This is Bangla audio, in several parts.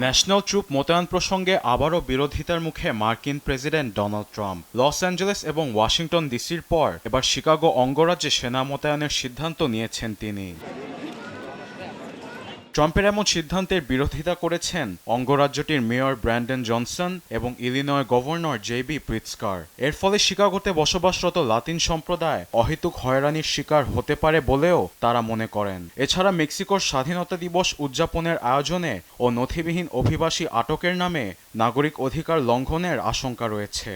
ন্যাশনাল ট্রুপ মোতায়েন প্রসঙ্গে আবারও বিরোধিতার মুখে মার্কিন president Donald Trump. Los Angeles এবং ওয়াশিংটন ডিসির পর এবার শিকাগো অঙ্গরাজ্যে সেনা মোতায়েনের সিদ্ধান্ত নিয়েছেন তিনি। ট্রাম্পের এমন সিদ্ধান্তের বিরোধিতা করেছেন অঙ্গরাজ্যটির মেয়র ব্র্যান্ডন জনসন এবং ইলিনয় গভর্নর জেবি প্রিৎজকার। এর ফলে শিকাগোতে বসবাসরত লাতিন সম্প্রদায় অহেতুক হয়রানির শিকার হতে পারে বলেও তারা মনে করেন। এছাড়া মেক্সিকোর স্বাধীনতা দিবস উদযাপনের আয়োজনে ও নথিবিহীন অভিবাসী আটকের নামে নাগরিক অধিকার লঙ্ঘনের আশঙ্কা রয়েছে।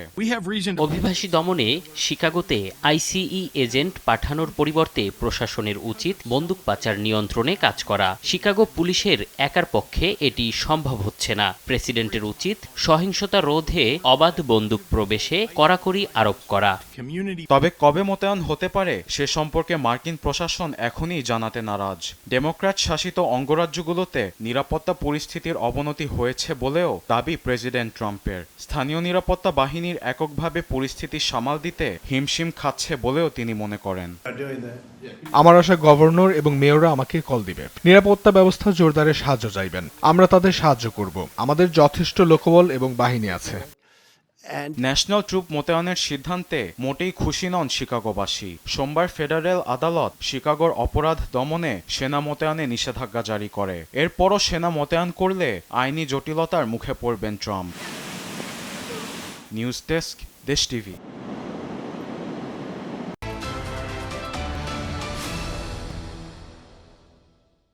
অভিবাসী দমনে শিকাগোতে আইসিই এজেন্ট পাঠানোর পরিবর্তে প্রশাসনের উচিত বন্দুক পাচার নিয়ন্ত্রণে কাজ করা। শিকাগো পুলিশের একার পক্ষে এটি সম্ভব হচ্ছে না। প্রেসিডেন্টের উচিত সহিংসতা রোধে অবাধ বন্দুক প্রবেশে কড়াকড়ি আরোপ করা। তবে কবে মোতায়েন হতে পারে সে সম্পর্কে মার্কিন প্রশাসন এখনই জানাতে নারাজ। ডেমোক্র্যাট শাসিত অঙ্গরাজ্যগুলোতে নিরাপত্তা পরিস্থিতির অবনতি হয়েছে বলেও দাবি প্রেসিডেন্ট ট্রাম্পের। স্থানীয় নিরাপত্তা বাহিনীর এককভাবে পরিস্থিতি সামাল দিতে হিমশিম খাচ্ছে বলেও তিনি মনে করেন। আমার আশা গভর্নর এবং মেয়ররা আমাকে কল দিবে, নিরাপত্তা ব্যবস্থা জোরদারে সাহায্য চাইবেন। আমরা তাদের সাহায্য করব। আমাদের যথেষ্ট লোকবল এবং বাহিনী আছে। ন্যাশনাল ট্রুপ মোতায়েনের সিদ্ধান্তে মোটেই খুশি নন শিকাগোবাসী। সোমবার ফেডারেল আদালত শিকাগোর অপরাধ দমনে সেনা মোতায়েনে নিষেধাজ্ঞা জারি করে। এরপরও সেনা মোতায়েন করলে আইনি জটিলতার মুখে পড়বেন ট্রাম্প। নিউজ ডেস্ক, দেশ টিভি।